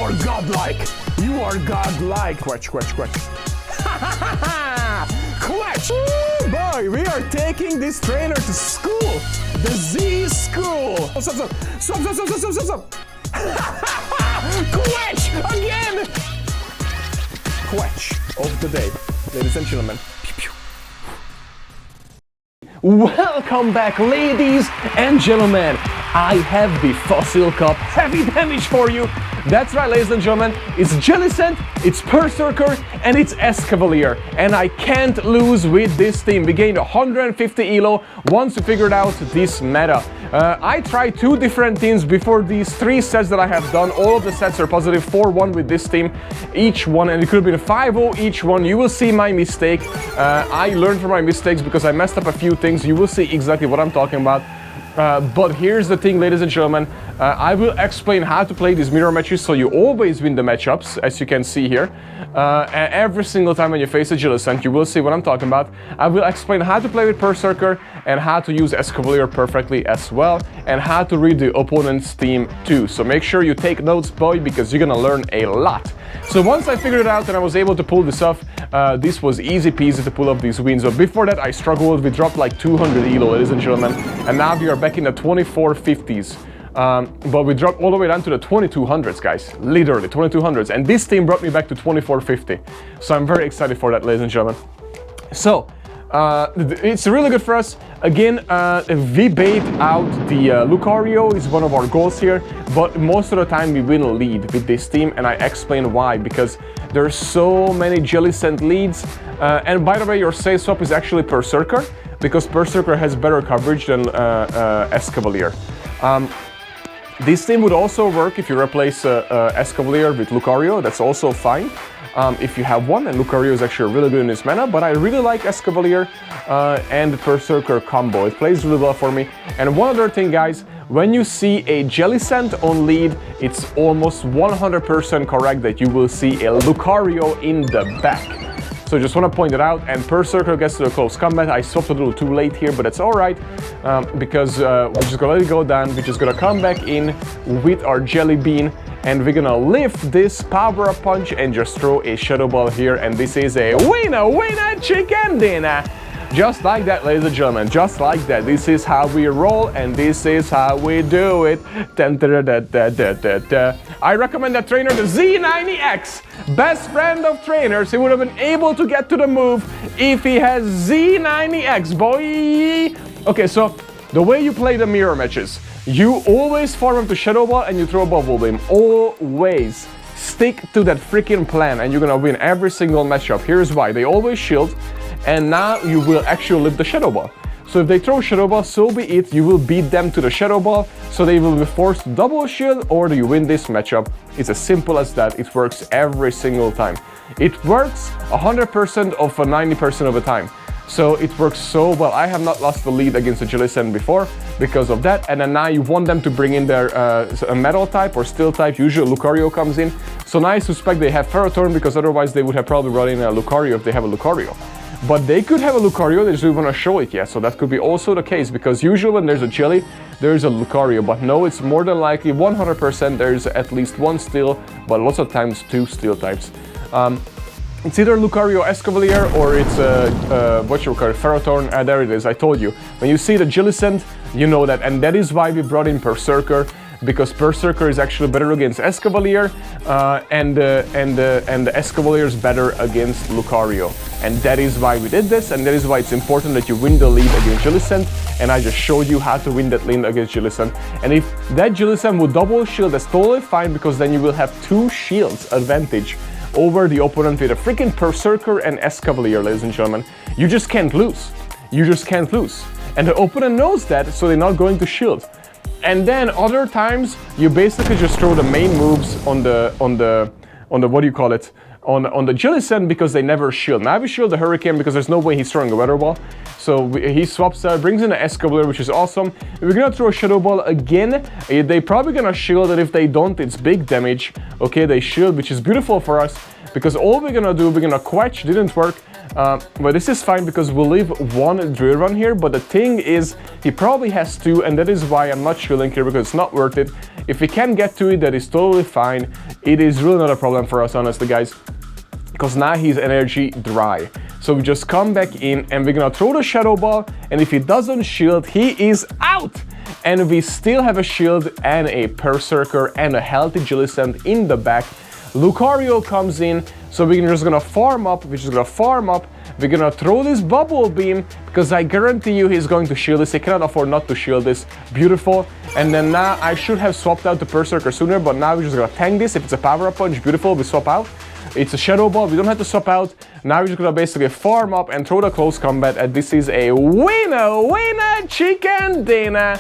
are godlike. You are godlike. Quetch. Quetch. Ooh, boy, we are taking this trainer to school. The Z school. Stop. Quetch again. Quetch of the day, ladies and gentlemen. Welcome back, ladies and gentlemen. I have the Fossil Cup heavy damage for you. That's right, ladies and gentlemen. It's Jellicent, it's Perrserker, and it's Escavalier. And I can't lose with this team. We gained 150 elo once we figured out this meta. I tried 2 different teams before these 3 sets that I have done. All of the sets are positive 4-1 with this team, each one, and it could have been 5-0 each one. You will see my mistake. I learned from my mistakes because I messed up a few things. You will see exactly what I'm talking about. But here's the thing, ladies and gentlemen, I will explain how to play these mirror matches so you always win the matchups, as you can see here. Every single time when you face a Jellicent, you will see what I'm talking about. I will explain how to play with Perrserker and how to use Escavalier perfectly as well, and how to read the opponent's team too. So make sure you take notes, boy, because you're gonna learn a lot. So once I figured it out and I was able to pull this off, this was easy peasy to pull off these wins. But before that, I struggled. We dropped like 200 elo, ladies and gentlemen, and now we are back in the 2450s. But we dropped all the way down to the 2200s, guys. Literally 2200s, and this team brought me back to 2450. So I'm very excited for that, ladies and gentlemen. So it's really good for us. Again, we bait out the Lucario is one of our goals here, but most of the time we win lead with this team, and I explain why. Because there's so many Jellicent leads, and by the way, your safe swap is actually Perrserker, because Perrserker has better coverage than Escavalier. This team would also work if you replace Escavalier with Lucario. That's also fine if you have one, and Lucario is actually really good in this mana, but I really like Escavalier and the Perrserker combo. It plays really well for me. And one other thing, guys, when you see a Jellicent on lead, it's almost 100% correct that you will see a Lucario in the back. So just want to point it out, and Perrserker gets to a close combat. I swapped a little too late here, but it's alright, because we're just gonna let it go down. We're just gonna come back in with our Jelly Bean, and we're gonna lift this power-up punch and just throw a Shadow Ball here, and this is a winner chicken dinner! Just like that, ladies and gentlemen, just like that. This is how we roll, and this is how we do it. I recommend that trainer, the Z90X. Best friend of trainers. He would have been able to get to the move if he has Z90X, boy. Okay, so the way you play the mirror matches, you always farm up to Shadow Ball and you throw a Bubble Beam. Always. Stick to that freaking plan and you're gonna win every single matchup. Here's why. They always shield, and now you will actually lift the Shadow Ball. So if they throw Shadow Ball, so be it. You will beat them to the Shadow Ball, so they will be forced to double shield, or do you win this matchup. It's as simple as that. It works every single time. It works 100% of 90% of the time. So it works so well. I have not lost the lead against a Jellicent before because of that. And then now you want them to bring in their metal type or steel type. Usually Lucario comes in. So now I suspect they have Ferrothorn, because otherwise they would have probably brought in a Lucario if they have a Lucario. But they could have a Lucario, they just don't want to show it yet. So that could be also the case, because usually when there's a Jelly, there's a Lucario. But no, it's more than likely 100% there's at least one steel, but lots of times 2 steel types. It's either Lucario Escavalier or it's what you call it, Ferrothorn. There it is, I told you. When you see the Jellicent, you know that. And that is why we brought in Perrserker, because Perrserker is actually better against Escavalier, and the Escavalier is better against Lucario. And that is why we did this, and that is why it's important that you win the lead against Jellicent. And I just showed you how to win that lead against Jellicent. And if that Jellicent would double shield, that's totally fine, because then you will have 2 shields advantage over the opponent with a freaking Perrserker and Escavalier, ladies and gentlemen. You just can't lose. You just can't lose. And the opponent knows that, so they're not going to shield. And then other times, you basically just throw the main moves on the what do you call it? On the Jellicent, because they never shield. Now we shield the Hurricane because there's no way he's throwing a Weather Ball. So he swaps out, brings in the Escavalier, which is awesome. We're gonna throw a Shadow Ball again. They're probably gonna shield it. If they don't, it's big damage. Okay, they shield, which is beautiful for us. because all we're gonna do, we're gonna quetch, didn't work, but this is fine because we'll leave one drill run here, but the thing is, he probably has two, and that is why I'm not shielding here, because it's not worth it. If we can get to it, that is totally fine. It is really not a problem for us, honestly, guys, because now he's energy dry. So we just come back in and we're gonna throw the Shadow Ball, and if he doesn't shield, he is out! And we still have a shield and a Perrserker and a healthy Jellicent in the back. Lucario comes in, so we're just gonna farm up, we're gonna throw this Bubble Beam, because I guarantee you he's going to shield this, he cannot afford not to shield this. Beautiful. And then now I should have swapped out the Perrserker sooner, but now we're just gonna tank this. If it's a Power Up Punch, beautiful, we swap out. It's a Shadow Ball, we don't have to swap out. Now we're just gonna basically farm up and throw the close combat, and this is a winner, chicken dinner.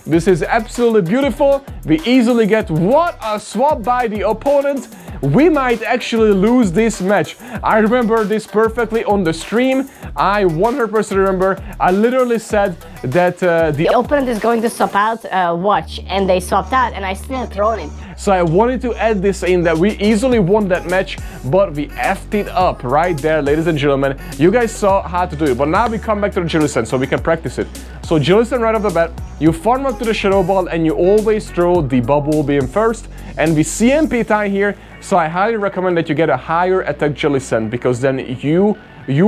This is absolutely beautiful. We easily get what a swap by the opponent. We might actually lose this match. I remember this perfectly on the stream. I 100% remember. I literally said that the opponent is going to swap out, watch, and they swapped out, and I still thrown it. So I wanted to add this in, that we easily won that match, but we effed it up right there, ladies and gentlemen. You guys saw how to do it, but now we come back to the Jellicent so we can practice it. So Jellicent right off the bat, you farm up to the Shadow Ball and you always throw the Bubble Beam first, and we CMP tie here, so I highly recommend that you get a higher attack Jellicent, because then you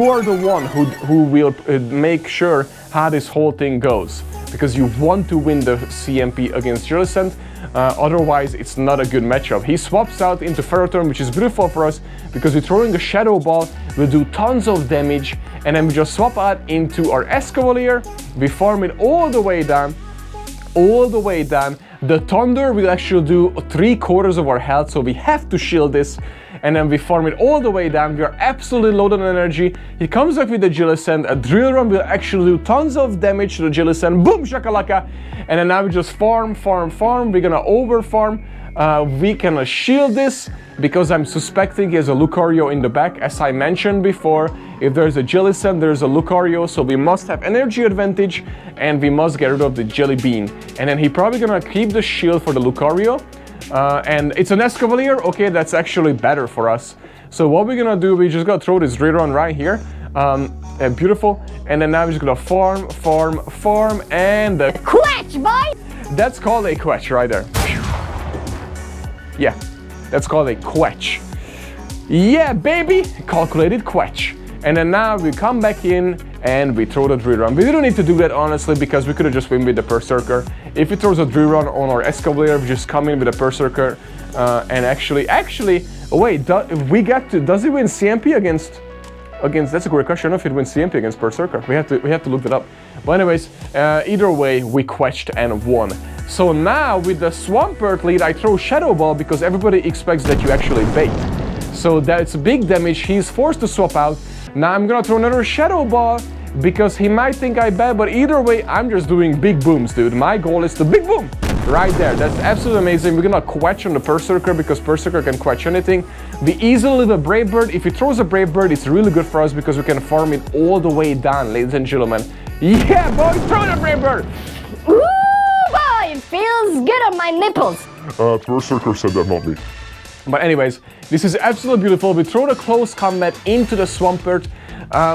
are the one who will make sure how this whole thing goes, because you want to win the CMP against Jellicent. Otherwise, it's not a good matchup. He swaps out into Ferrothorn, which is beautiful for us, because we're throwing a Shadow Ball, we'll do tons of damage, and then we just swap out into our Escavalier, we farm it all the way down. The Thunder will actually do 3/4 of our health, so we have to shield this, and then we farm it all the way down. We are absolutely loaded on energy. He comes back with the Jellicent, a Drill Run will actually do tons of damage to the Jellicent, boom shakalaka, and then now we just farm, we're gonna over farm. We can shield this, because I'm suspecting he has a Lucario in the back, as I mentioned before. If there's a Jellicent, there's a Lucario, so we must have energy advantage, and we must get rid of the Jelly Bean. And then he's probably gonna keep the shield for the Lucario, and it's an Escavalier, okay, that's actually better for us. So what we're gonna do, we just gotta throw this Drill Run right here, beautiful, and then now we're just gonna farm, and the Quetch, boy! That's called a quetch right there. Yeah, that's called a quetch. Yeah, baby, calculated quetch. And then now we come back in and we throw the Drill Run. We didn't need to do that, honestly, because we could have just win with the Perrserker. If he throws a Drill Run on our Escavalier, we just come in with a Perrserker. And actually, wait, does he win CMP against, that's a great question. I don't know if he'd win CMP against Perrserker. We have to look that up. But anyways, either way, we quetched and won. So now with the Swampert lead, I throw Shadow Ball because everybody expects that you actually bait. So that's big damage. He's forced to swap out. Now I'm gonna throw another Shadow Ball because he might think I bet, but either way, I'm just doing big booms, dude. My goal is to big boom right there. That's absolutely amazing. We're gonna quetch on the Perrserker because Perrserker can quetch anything. We easily leave a Brave Bird. If he throws a Brave Bird, it's really good for us because we can farm it all the way down, ladies and gentlemen. Yeah, boys, throw the Brave Bird. Ooh, boy, it feels good on my nipples. Perrserker said that, not me. But anyways, this is absolutely beautiful. We throw the close combat into the Swampert.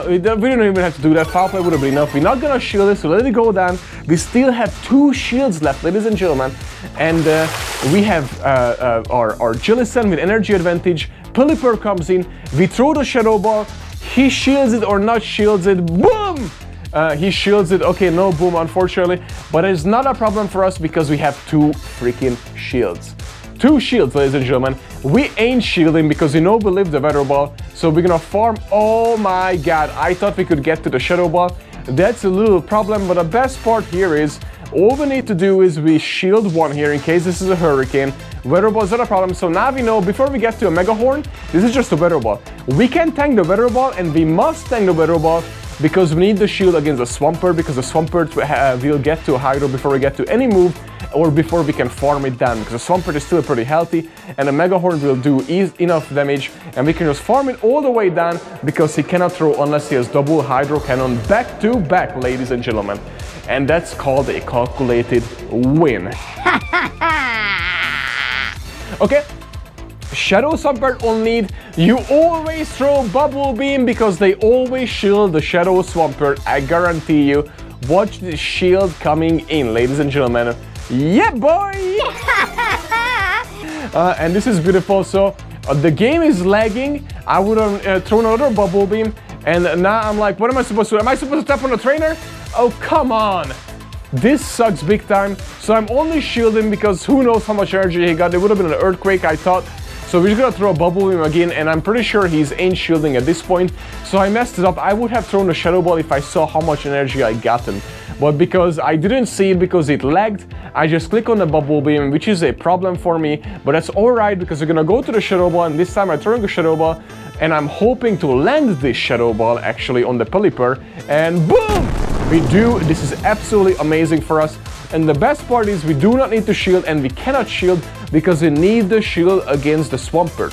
We don't even have to do that. Foul play would have been enough. We're not gonna shield it, so let it go down. We still have 2 shields left, ladies and gentlemen. And we have our Jellicent with energy advantage. Pelipper comes in. We throw the Shadow Ball. He shields it or not shields it. Boom! He shields it. Okay, no boom, unfortunately. But it's not a problem for us because we have 2 freaking shields. 2 shields, ladies and gentlemen. We ain't shielding because we know we live the Weather Ball. So we're gonna farm. Oh my god, I thought we could get to the Shadow Ball. That's a little problem, but the best part here is all we need to do is we shield 1 here in case this is a Hurricane. Weather Ball is not a problem. So now we know before we get to a Mega Horn, this is just a Weather Ball. We can tank the Weather Ball and we must tank the Weather Ball because we need the shield against the Swampert, because the Swampert will get to a Hydro before we get to any move, or before we can farm it down, because the Swampert is still pretty healthy, and the Mega Horn will do enough damage, and we can just farm it all the way down, because he cannot throw unless he has double Hydro Cannon back to back, ladies and gentlemen. And that's called a calculated win. Okay, Shadow Swampert on lead. You always throw Bubble Beam because they always shield the Shadow Swampert. I guarantee you. Watch the shield coming in, ladies and gentlemen. Yeah, boy! And this is beautiful. So the game is lagging. I would have thrown another Bubble Beam. And now I'm like, what am I supposed to do? Am I supposed to tap on the trainer? Oh, come on. This sucks big time. So I'm only shielding because who knows how much energy he got. It would have been an Earthquake, I thought. So we're just gonna throw a Bubble Beam again, and I'm pretty sure he's ain't shielding at this point. So I messed it up. I would have thrown the Shadow Ball if I saw how much energy I gotten. But because I didn't see it because it lagged, I just click on the Bubble Beam, which is a problem for me. But that's alright because we're gonna go to the Shadow Ball, and this time I'm throwing a Shadow Ball, and I'm hoping to land this Shadow Ball actually on the Pelipper, and boom! We do. This is absolutely amazing for us. And the best part is we do not need to shield, and we cannot shield because we need the shield against the Swampert.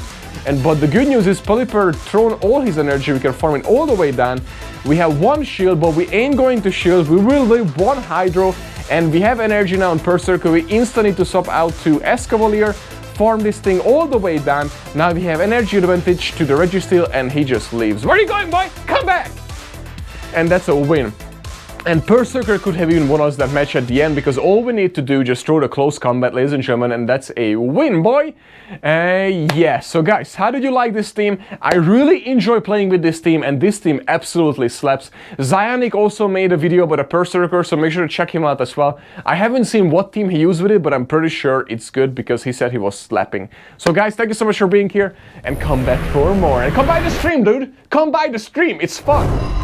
But the good news is Pelipper thrown all his energy, we can farm it all the way down. We have one shield, but we ain't going to shield. We will leave one Hydro, and we have energy now on Perrserker. We instantly need to swap out to Escavalier, farm this thing all the way down. Now we have energy advantage to the Registeel, and he just leaves. Where are you going, boy? Come back! And that's a win. And Perrserker could have even won us that match at the end because all we need to do just throw the close combat, ladies and gentlemen, and that's a win, boy! Yeah, so guys, how did you like this team? I really enjoy playing with this team, and this team absolutely slaps. Niantic also made a video about a Perrserker, so make sure to check him out as well. I haven't seen what team he used with it, but I'm pretty sure it's good because he said he was slapping. So guys, thank you so much for being here, and come back for more. And come by the stream, dude! Come by the stream, it's fun!